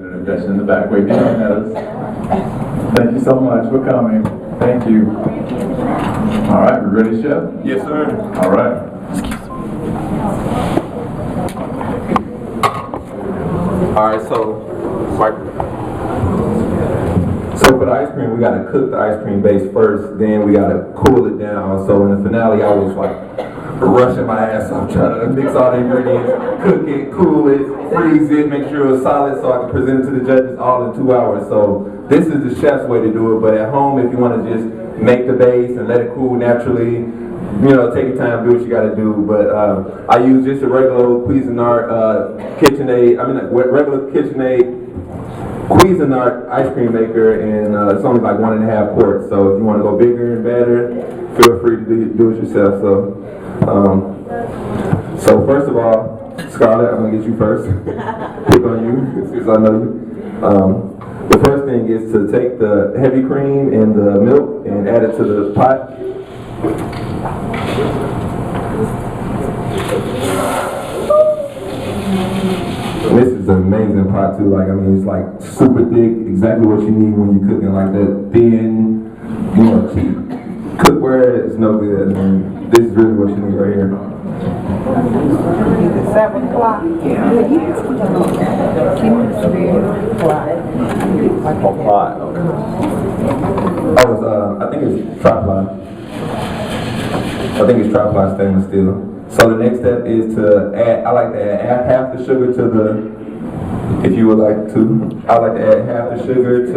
introduction in the back. Wait, thank you so much for coming. Thank you. All right, we ready, Chef? Yes, sir. All right. All right, so for the ice cream, we gotta cook the ice cream base first, then we gotta cool it down. So in the finale, I was like rushing my ass off trying to mix all the ingredients, cook it, cool it, freeze it, make sure it was solid so I could present it to the judges all in 2 hours. So this is the chef's way to do it, but at home, if you want to just make the base and let it cool naturally, you know, take your time, do what you got to do. But I use just a regular Cuisinart KitchenAid. I mean, regular KitchenAid Cuisinart ice cream maker, and it's only like 1.5 quarts. So if you want to go bigger and better, feel free to do it yourself. So first of all, Scarlett, I'm gonna get you first. Pick on you, because I know you. The first thing is to take the heavy cream and the milk and add it to the pot. This is an amazing pot too. Like, I mean, it's like super thick, exactly what you need when you're cooking. Like that thin, you know, cheap cookware is no good. And this is really what you need right here. 7 o'clock. Yeah. I think it's tripod. I think it's tripod stainless steel. So the next step is to add, I like to add half the sugar to the, if you would like to, I like to add half the sugar to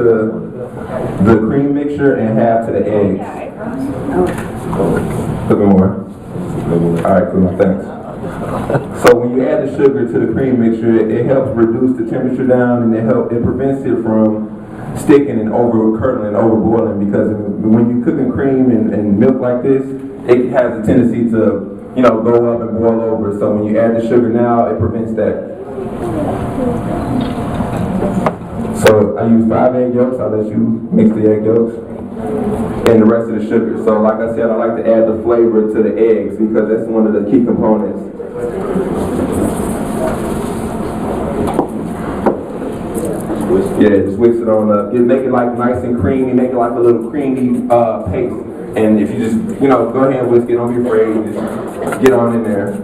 the cream mixture and half to the eggs. A little bit more. Alright, cool, thanks. So when you add the sugar to the cream mixture, it helps reduce the temperature down, and it prevents it from sticking and over-curdling and over-boiling, because when you're cooking cream and milk like this, it has a tendency to, you know, go up and boil over. So when you add the sugar now, it prevents that. So I use 5 egg yolks. I'll let you mix the egg yolks and the rest of the sugar. So like I said, I like to add the flavor to the eggs because that's one of the key components. Yeah, just whisk it on up. Make it like nice and creamy. Make it like a little creamy paste. And if you just, you know, go ahead and whisk it. Don't be afraid. Just get on in there.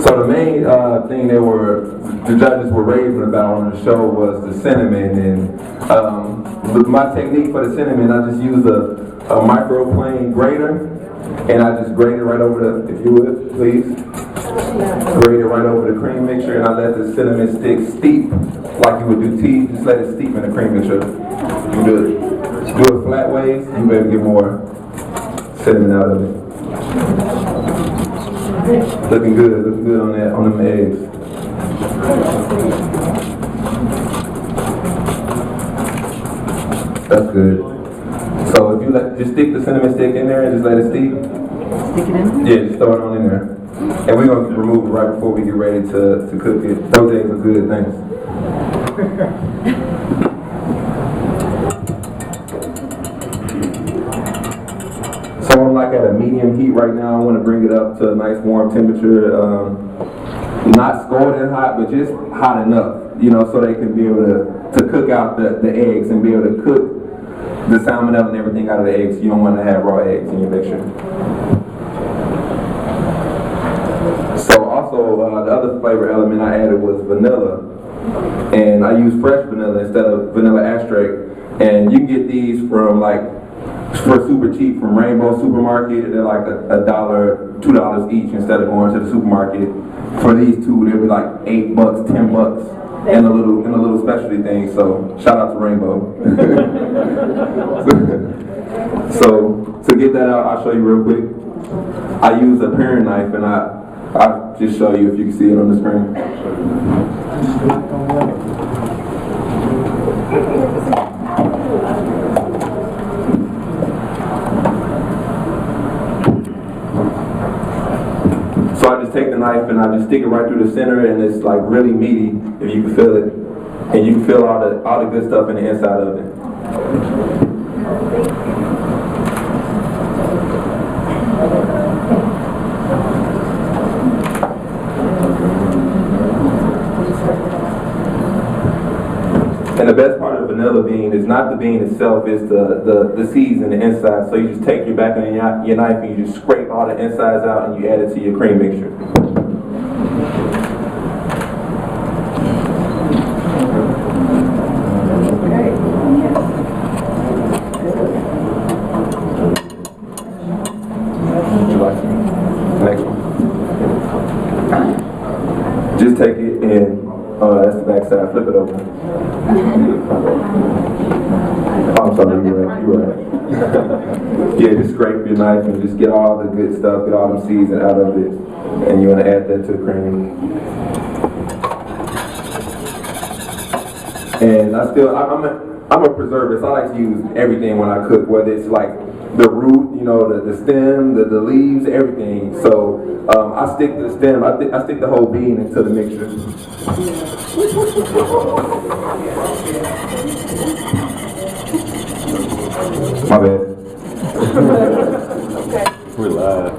So the main thing the judges were raving about on the show was the cinnamon. And my technique for the cinnamon, I just use a microplane grater. And I just grate it right over if you would, please. Grate it right over the cream mixture, and I let the cinnamon stick steep like you would do tea. Just let it steep in the cream mixture. You do it flat ways, you better get more cinnamon out of it. Looking good on them eggs. That's good. So if you just stick the cinnamon stick in there and just let it steep. Stick it in? Yeah, just throw it on in there. And we're going to remove it right before we get ready to cook it. Those eggs are good, thanks. So I'm like at a medium heat right now. I want to bring it up to a nice warm temperature. Not scalding hot, but just hot enough, you know, so they can be able to cook out the eggs and be able to cook the salmonella and everything out of the eggs. You don't want to have raw eggs in your mixture. So also the other flavor element I added was vanilla, and I use fresh vanilla instead of vanilla extract. And you can get these from for super cheap from Rainbow Supermarket. They're like $1, $2 each instead of going to the supermarket. For these two, they'll be like $8, $10. In a little specialty thing, so shout out to Rainbow. So to get that out, I'll show you real quick. I use a paring knife, and I'll just show you if you can see it on the screen. So I just take the knife and I just stick it right through the center, and it's like really meaty, if you can feel it. And you can feel all the good stuff in the inside of it. And the best part of the vanilla bean is not the bean itself, it's the seeds and the inside. So you just take your back of your knife and you just scrape all the insides out and you add it to your cream mixture. Next one. Just take it and, that's the back side, flip it open. Oh, I'm sorry, you're right. Yeah, just scrape your knife and just get all the good stuff, get all them seeds out of it. And you want to add that to the cream. And I'm a preservist. I like to use everything when I cook, whether it's like the root, you know, the stem, the leaves, everything. So I stick the stem, I stick the whole bean into the mixture. My bad. We're live.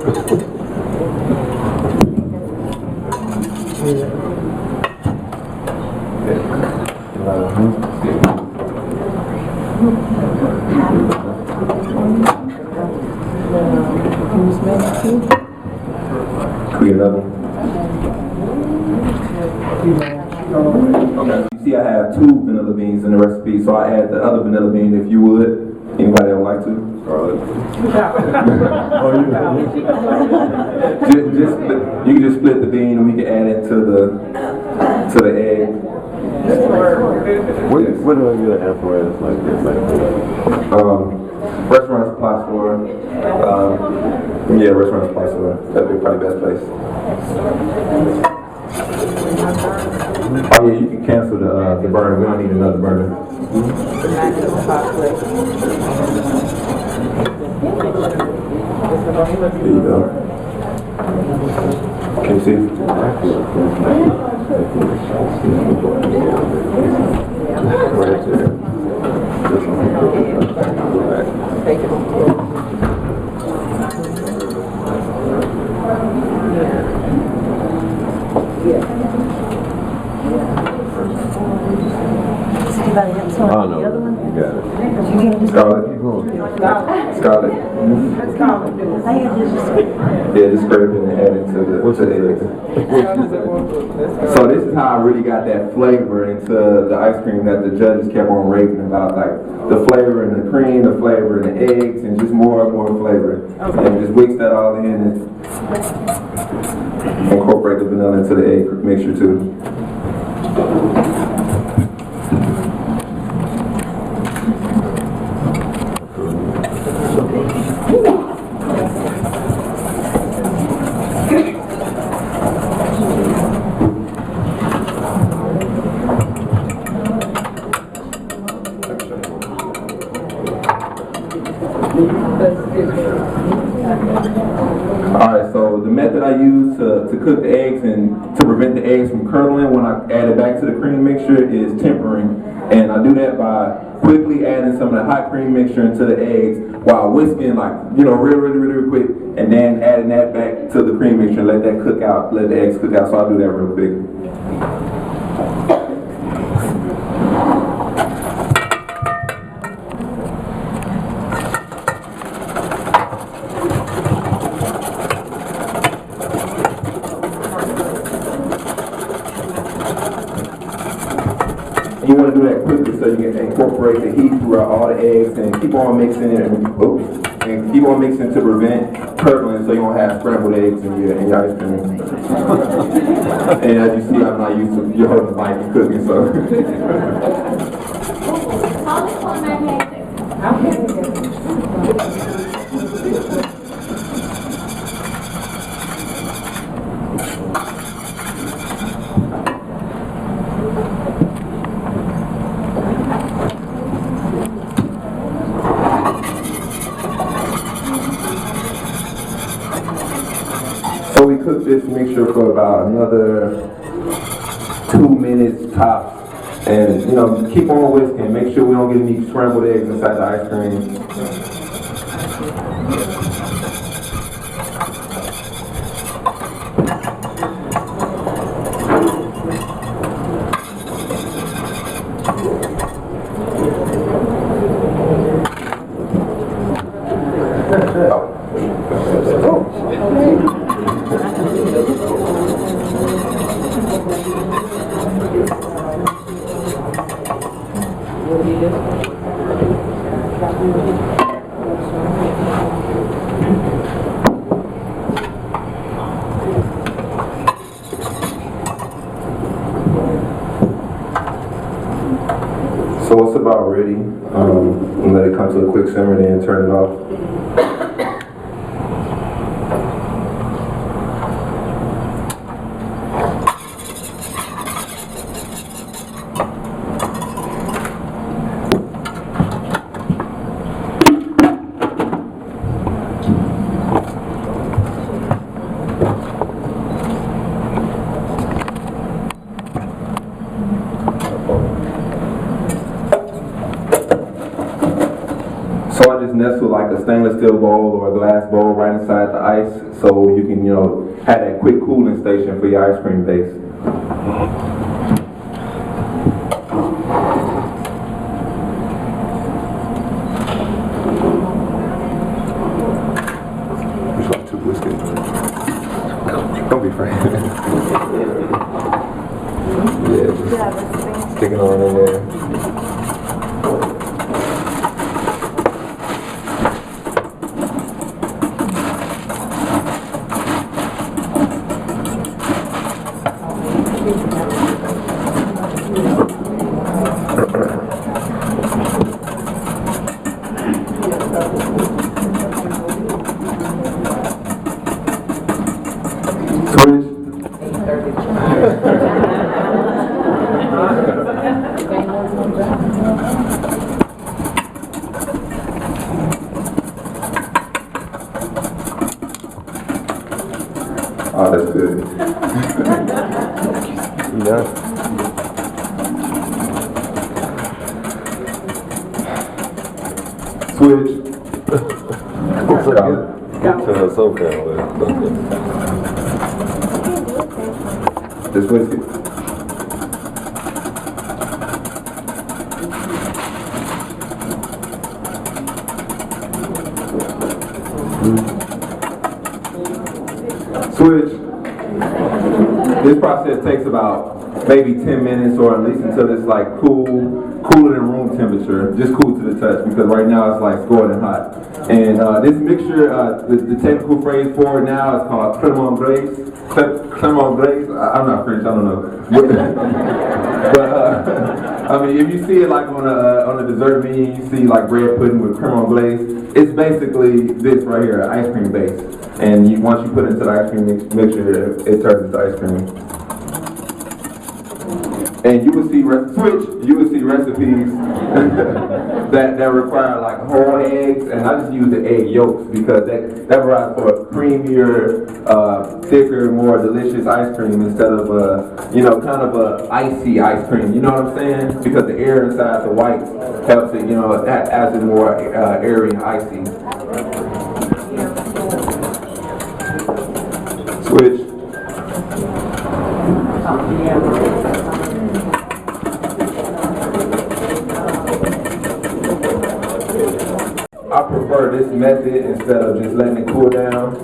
Create another one. Okay. You see I have 2 vanilla beans in the recipe, so I add the other vanilla bean if you would. Anybody that would like to? You can just split the bean and we can add it to the egg. Where do I get an apparatus like this? Restaurant supply store. Yeah, restaurant supply store. That'd be probably the best place. Oh yeah, you can cancel the burner. We don't need another burner. There you go. Can you see? Right there. Oh no, you got it. Scarlet. Scarlet. Yeah, just scrape it and add it to the eggs. So this is how I really got that flavor into the ice cream that the judges kept on raving about, like the flavor in the cream, the flavor in the eggs, and just more and more flavor. And just mix that all in and incorporate the vanilla into the egg mixture too. Alright, so the method I use to cook the eggs and to prevent the eggs from curdling when I add it back to the cream mixture is tempering. And I do that by quickly adding some of the hot cream mixture into the eggs while whisking, like, you know, really quick, and then adding that back to the cream mixture and let that cook out, let the eggs cook out. So I'll do that real quick. You want to do that quickly so you can incorporate the heat throughout all the eggs and keep on mixing it and keep on mixing to prevent curdling so you don't have scrambled eggs in your ice cream. And as you see, I'm not used to your holding the mic and cooking, so. So we cook this mixture for about another 2 minutes tops. And, you know, keep on whisking. Make sure we don't get any scrambled eggs inside the ice cream. So it's about ready. And let it come to a quick simmer, then turn it off. So I just nestle like a stainless steel bowl or a glass bowl right inside the ice, so you can, have that quick cooling station for your ice cream base. Would you like to whiskey? Don't be afraid. Yeah, just stick it on in there. Oh, that's good. Yeah. Switch. Get to her so kind This whiskey. Switch. This process takes about maybe 10 minutes or at least until it's like cooler than room temperature, just cool to the touch, because right now it's like scalding hot. And this mixture, the technical phrase for it now is called crème anglaise. Crème anglaise. I'm not French, I don't know. But I mean, if you see it like on a dessert menu, you see like bread pudding with crème anglaise. It's basically this right here, ice cream base. And once you put it into the ice cream mixture, it turns into ice cream. And you will see recipes that require like whole eggs, and I just use the egg yolks because that provides for a creamier, thicker, more delicious ice cream instead of kind of a icy ice cream. You know what I'm saying? Because the air inside the white helps it, adds it more airy and icy. Switch. I prefer this method instead of just letting it cool down.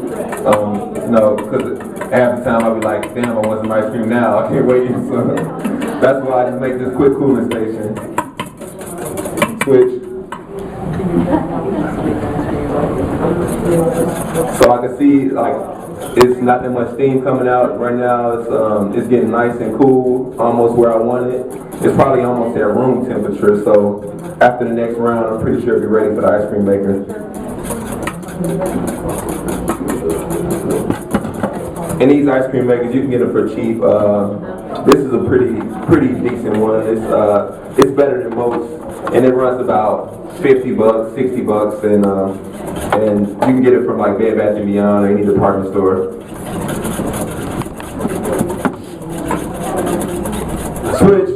Because half the time I'll be like, damn, I want some ice cream now. I can't wait. So that's why I just make this quick cooling station. Switch. So I can see like it's not that much steam coming out right now. It's getting nice and cool, almost where I want it. It's probably almost at room temperature. So after the next round, I'm pretty sure it'll be ready for the ice cream maker. And these ice cream makers, you can get them for cheap. This is a pretty decent one. It's better than most, and it runs about $50, $60, and you can get it from like Bed Bath & Beyond or any department store. Switch.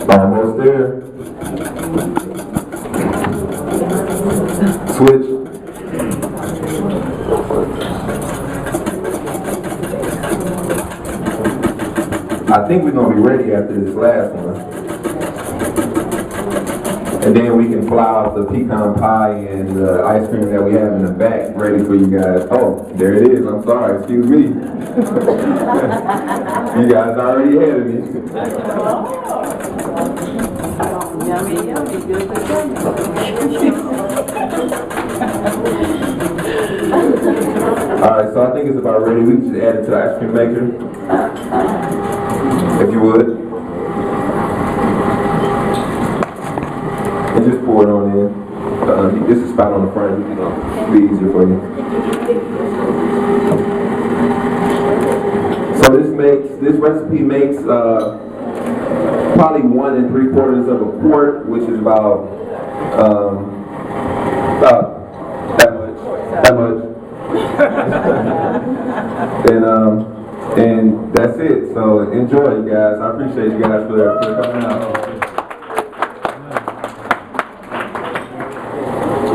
Almost there. Switch. I think we're gonna be ready after this last one. And then we can fly out the pecan pie and the ice cream that we have in the back ready for you guys. Oh, there it is. I'm sorry. Excuse me. You guys already ahead of me. Yummy, yummy, good to go. Alright, so I think it's about ready. We can just add it to the ice cream maker. If you would. And just pour it on in. This is a spot on the front, you know, be easier for you. So this recipe makes probably 1 3/4 of a quart, which is about that much. And that's it. So enjoy, you guys. I appreciate you guys for coming out.